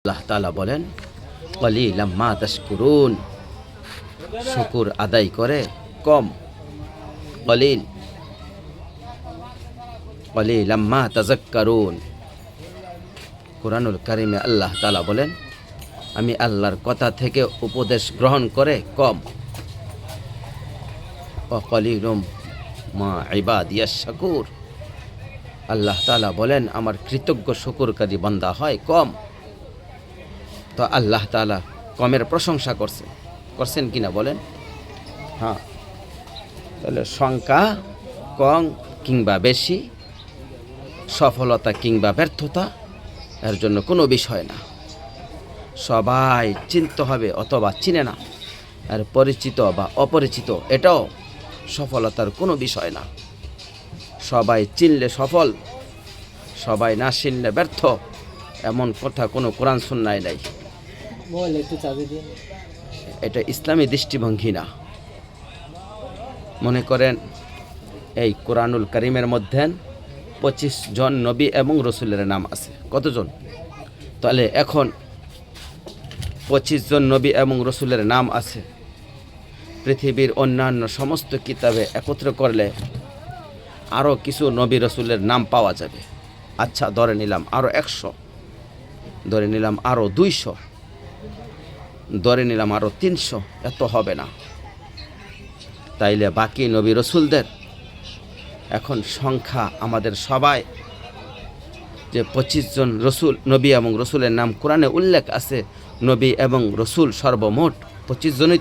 আল্লাহ তাআলা বলেন কলিলাম মা তাশকুরুন, শুকুর আদায় করে কম। কলিলাম মা তাযাক্কারুন। কুরআনুল কারীমে আল্লাহ তাআলা বলেন আমি আল্লাহর কথা থেকে উপদেশ গ্রহণ করে কম। কলিলুম মা ইবাদিয়াশ শাকুর। আল্লাহ তাআলা বলেন আমার কৃতজ্ঞ শুকরকারী বান্দা হয় কম। তো আল্লাহ তাআলা কমের প্রশংসা করছেন কিনা বলেন? হ্যাঁ। তাহলে সংখ্যা কম কিংবা বেশি, সফলতা কিংবা ব্যর্থতা এর জন্য কোনো বিষয় না। সবাই চিনতে হবে অথবা চিনে না, আর পরিচিত বা অপরিচিত এটাও সফলতার কোনো বিষয় না। সবাই চিনলে সফল, সবাই না চিনলে ব্যর্থ, এমন কথা কোনো কোরআন সুন্নায় নাই। এটা ইসলামী দৃষ্টিভঙ্গি না। মনে করেন এই কোরআনুল কারীমের মধ্যে 25 জন নবী এবং রসুলের নাম আছে। কতজন? তাহলে এখন 25 জন নবী এবং রসুলের নাম আছে। পৃথিবীর অন্যান্য সমস্ত কিতাবে একত্র করলে আরও কিছু নবী রসুলের নাম পাওয়া যাবে। আচ্ছা, ধরে নিলাম আরও 100, ধরে নিলাম আরও 200, ধরে নিলাম আরও 300, এত হবে না। তাইলে বাকি নবী রসুলদের এখন সংখ্যা আমাদের সবাই যে 25 জন রসুল নবী এবং রসুলের নাম কোরআনে উল্লেখ আছে, নবী এবং রসুল সর্বমোট 25 জনই।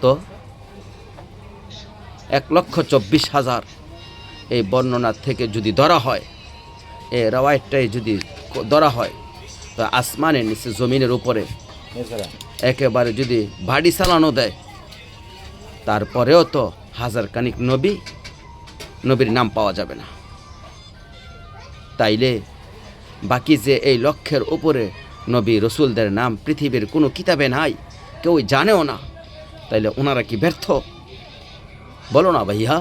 তো 1,24,000 এই বর্ণনা থেকে যদি ধরা হয়, এই রাওয়ায়তটাই যদি ধরা হয়, তো আসমানের নিচে জমিনের উপরে একেবারে যদি বাড়ি চালানো দেয়, তারপরেও তো হাজার খানিক নবীর নাম পাওয়া যাবে না। তাইলে বাকি যে এই লক্ষের উপরে নবী রসুলদের নাম পৃথিবীর কোনো কিতাবে নাই, কেউ জানেও না, তাইলে ওনারা কি ব্যর্থ? বলো না ভাইয়া।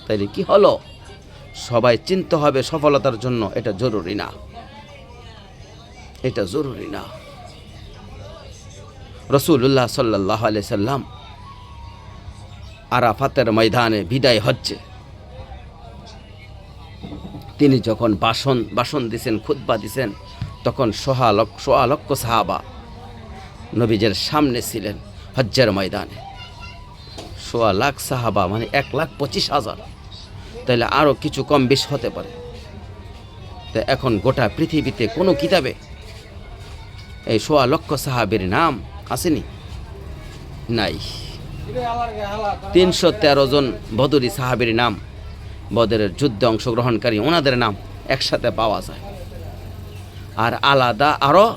তাইলে কি হলো? সবাই চিনতে হবে সফলতার জন্য, এটা জরুরি না, এটা জরুরি না। রাসূলুল্লাহ সাল্লাল্লাহু আলাইহি সাল্লাম আরাফাতের ময়দানে বিদায় হজ্জে তিনি যখন ভাষণ দিছেন, খুতবা দিছেন, তখন সোয়া লক্ষ সাহাবা নবীজের সামনে ছিলেন হজ্জের ময়দানে। 1.25 লাখ সাহাবা মানে 1,25,000। তাইলে আরও কিছু কম বেশ হতে পারে। তো এখন গোটা পৃথিবীতে কোনো কিতাবে এই 1.25 লক্ষ সাহাবীর নাম আসেনি? নাই। 313 জন বদরি সাহাবীর নাম, বদরের যুদ্ধে অংশগ্রহণকারী, ওনাদের নাম একসাথে পাওয়া যায়। আর আলাদা আরও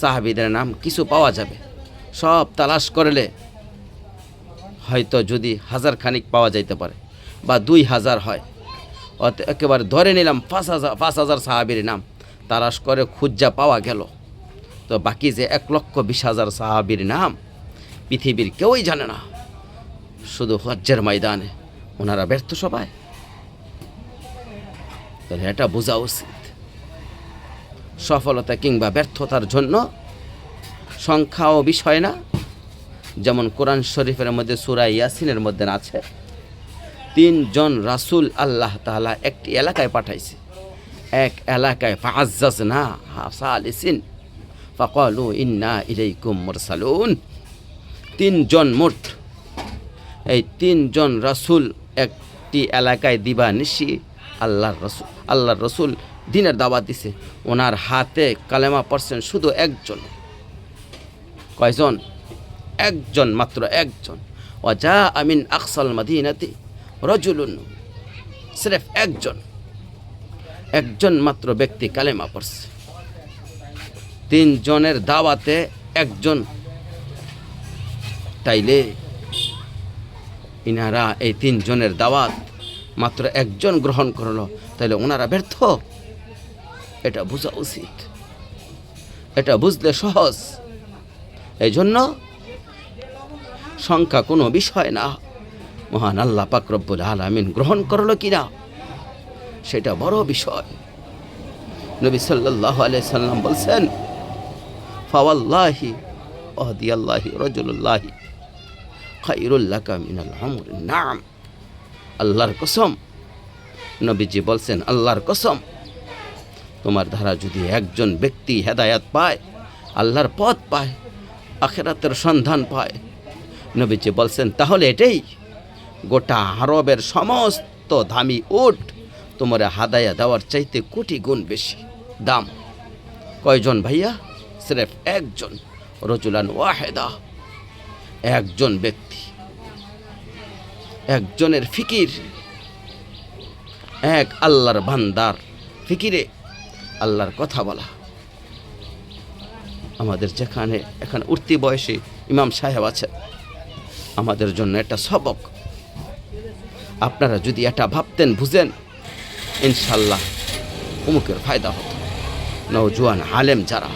সাহাবীদের নাম কিছু পাওয়া যাবে। সব তালাশ করলে হয়তো যদি 1000 খানিক পাওয়া যাইতে পারে, বা 2000 হয়। একেবারে ধরে নিলাম 5,000 সাহাবীর নাম তালাশ করে খুঁজা পাওয়া গেল। তো বাকি যে 1,20,000 সাহাবীর নাম পৃথিবীর কেউই জানে না। শুধু হজ্জের ময়দানে ওনারা ব্যর্থ সবাই। তাহলে এটা বোঝা উচিত, সফলতা কিংবা ব্যর্থতার জন্য সংখ্যাও বিষয় না। যেমন কোরআন শরীফের মধ্যে সূরা ইয়াসিনের মধ্যে আছে, 3 জন রাসূল আল্লাহ তাআলা একটি এলাকায় পাঠাইছে। এক এলাকায় ফাআজ্জাজনা সালিসিন ফাকালু ইন্না ইলাইকুম মুরসালুন। 3 জন মোট, এই 3 জন রাসূল একটি এলাকায় দিবানিশি আল্লাহর রসুল দিনের দাওয়াত দিছে। ওনার হাতে কালেমা পড়ছেন শুধু একজন। কয়জন? একজন, মাত্র একজন। ওয়াজা আমিন আকসাল মাদিনাতি রাজুলুন, সির্ফ একজন মাত্র ব্যক্তি কালেমা পড়ছে। 3 জনের দাওয়াতে একজন। তাইলে ইনারা এই 3 জনের দাওয়াত মাত্র একজন গ্রহণ করলো, তাইলে ওনারা ব্যর্থ। এটা বোঝা উচিত, এটা বুঝলে সহজ। এই জন্য সংখ্যা কোনো বিষয় না। মহান আল্লাহ পাক রব্বুল আলামিন গ্রহণ করলো কিনা সেটা বড় বিষয়। নবী সাল্লাল্লাহু আলাইহি সাল্লাম বলছেন, ফাওয়াল্লাহি ওয়াহদিয়াল্লাহি রাজুলুল্লাহি খায়রুল লাকা মিনাল উমরি নাম। আল্লাহর কসম, নবীজি বলছেন আল্লাহর কসম, তোমার দ্বারা যদি একজন ব্যক্তি হেদায়াত পায়, আল্লাহর পথ পায়, আখিরাতের সন্ধান পায়, নবীজি বলছেন তাহলে এটাই গোটা আরবের সমস্ত দামি উট তোমার হাদায়া দেওয়ার চাইতে কোটি গুণ বেশি দাম। কয়জন ভাইয়া? সিরেফ একজন, রজুলান ওয়াহেদা, একজন ব্যক্তি, একজনের ফিকির, এক আল্লাহর বান্দার ফিকিরে আল্লাহর কথা বলা। আমাদের যেখানে এখানে উঠতি বয়সী ইমাম সাহেব আছে, আমাদের জন্য এটা সবক। আপনারা যদি এটা ভাবতেন, বুঝেন, ইনশাল্লাহ অমুকের ফায়দা হতো। নওজোয়ান আলেম যারা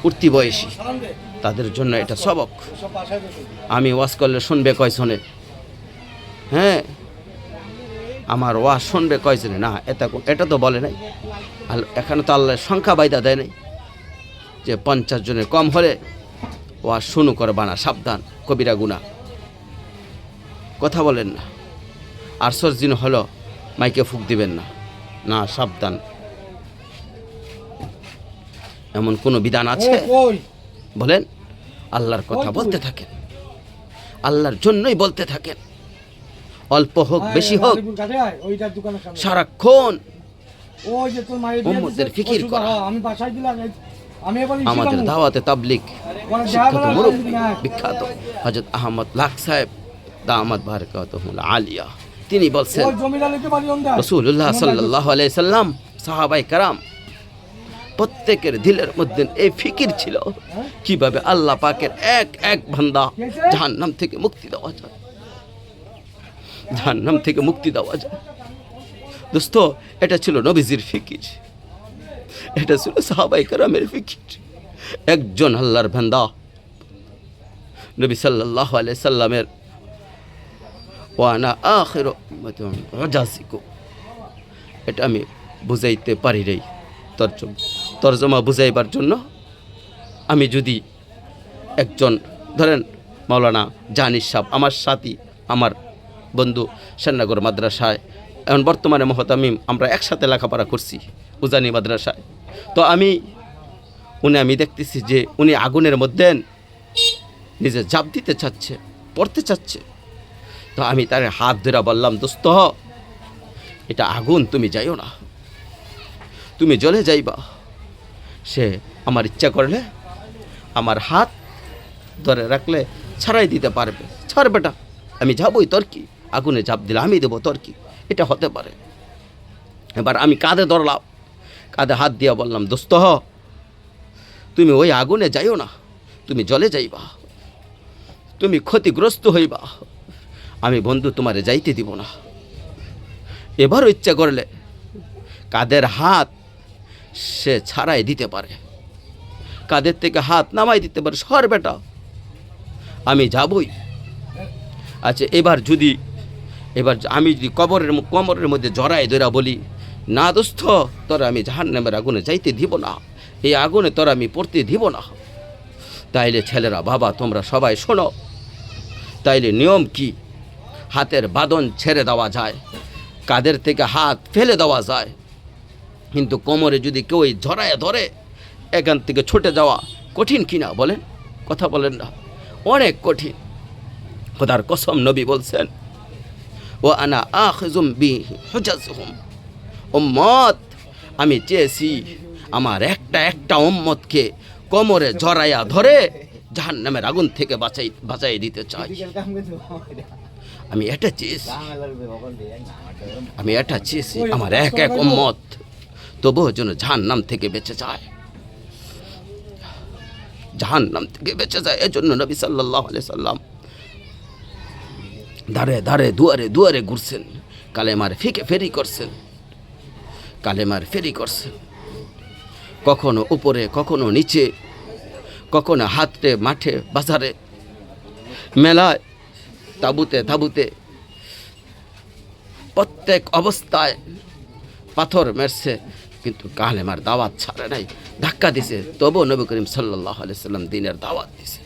উঠতি বয়সী, তাদের জন্য এটা সবক। আমি ওয়াজ করলে শুনবে কয়জনে? হ্যাঁ, আমার ওয়াজ শুনবে কয়জনে? না, এটা তো বলে নাই। এখানে তো আল্লাহ সংখ্যা বাইদা দেয় নাই যে 50 জনের কম হলে ওয়াজ শুনু করবা না, সাবধান, কবিরা গুনাহ। কথা বলেন না। 800 দিন হলো মাইকে ফুক দিবেন না, না, সাবধান। এমন কোনো বিধান আছে? বলেন। আল্লাহর কথা বলতে থাকেন, আল্লাহর জন্যই বলতে থাকেন, অল্প হোক বেশি হোক, সারাক্ষণ উম্মতের ফিকির করা। আমাদের দাওয়াতে তাবলীগ শিক্ষিত মুরব্বী বিখ্যাত হযরত আহমদ লাখ সাহেব দামাত বারাকাতুহুল আলিয়া, তিনি বলছেন রাসূলুল্লাহ সাল্লাল্লাহু আলাইহি সাল্লাম, সাহাবায়ে কেরাম প্রত্যেকের দিলের মধ্যে এই ফিকির ছিল কিভাবে আল্লাহ পাকের এক এক বান্দা জাহান্নাম থেকে মুক্তি দেওয়া যায়, জাহান্নাম থেকে মুক্তি দেওয়া যায়। দোস্ত, এটা ছিল নবীজির ফিকির, এটা ছিল সাহাবায়ে কেরামের ফিকির। একজন আল্লাহর বান্দা নবী সাল্লাল্লাহু আলাইহি সাল্লামের ওয়ানা আখিরু উম্মাতুন রাজাসিকু, এটা আমি বুঝাইতে পারি নাই। তর্জমা বুঝাইবার জন্য আমি যদি একজন, ধরেন মাওলানা জানিস সাহেব, আমার সাথী, আমার বন্ধু, সেন্নাগর মাদ্রাসায় এখন বর্তমানে মহতামিম, আমরা একসাথে লেখাপড়া করছি উজানি মাদ্রাসায়। তো আমি দেখতেছি যে উনি আগুনের মধ্যে নিজে জাপ দিতে চাচ্ছে, পড়তে চাচ্ছে। তো আমি তার হাত ধরে বললাম, দোস্ত, এটা আগুন, তুমি যাইও না, তুমি জ্বলে যাইবা। সে আমার ইচ্ছা করলে আমার হাত ধরে রাখলে ছাড়াই দিতে পারবে। ছাড় বেটা, আমি যাবই, তোর কি? আগুনে ঝাঁপ দিলে আমি দেবো, তোর কি? এটা হতে পারে। এবার আমি কাঁধে ধরলাম, কাঁধে হাত দিয়া বললাম, দোস্ত, তুমি ওই আগুনে যাইও না, তুমি জ্বলে যাইবা, তুমি ক্ষতিগ্রস্ত হইবা। আমি বন্ধু তোমারে যাইতে দিব না। এবারও ইচ্ছা করলে কাঁধের হাত সে ছাড়াই দিতে পারে, কাঁধের থেকে হাত নামাই দিতে পারে। সর বেটা, আমি যাবই। আচ্ছা, এবার আমি যদি কোমরের মধ্যে জড়াই ধরা বলি, না দোস্ত, তোর আমি জাহান্নামের আগুনে যাইতে দিব না, এই আগুনে তোর আমি পড়তে দিব না। তাইলে ছেলেরা, বাবা, তোমরা সবাই শোনো, তাইলে নিয়ম কি? হাতের বাঁধন ছেড়ে দেওয়া যায়, কাঁধের থেকে হাত ফেলে দেওয়া যায়, কিন্তু কোমরে যদি কেউ ঝরায় ধরে, এখান থেকে ছুটে যাওয়া কঠিন কিনা বলেন? কথা বলেন না, অনেক কঠিন। খোদার কসম, নবী বলছেন, ও আনা আখিজুম বিহুজাজহুম, উম্মত, আমি চেয়েছি আমার একটা উম্মতকে কোমরে জড়াইয়া ধরে জাহান্নামের আগুন থেকে বাঁচাই দিতে চাই। আমি এটা চেয়েছি, আমার এক উম্মত তবুও যেন জাহান্নাম থেকে বেঁচে যায়, জাহান্নাম থেকে বেঁচে যায়। এজন্য নবী সাল্লাল্লাহু আলাইহি সাল্লাম দাঁড়ে দাঁড়ে দুয়ারে ঘুরছেন, কালেমার ফেরি করছেন, কখনো উপরে, কখনো নিচে, কখনো হাতে, মাঠে, বাজারে, মেলায়, তাবুতে, প্রত্যেক অবস্থায় পাথর মেরছে, কিন্তু কালেমার দাওয়াত ছাড়ে নাই, ধাক্কা দিছে, তবুও নবী করিম সাল্লাল্লাহু আলাইহি সাল্লাম দিনের দাওয়াত দিছে।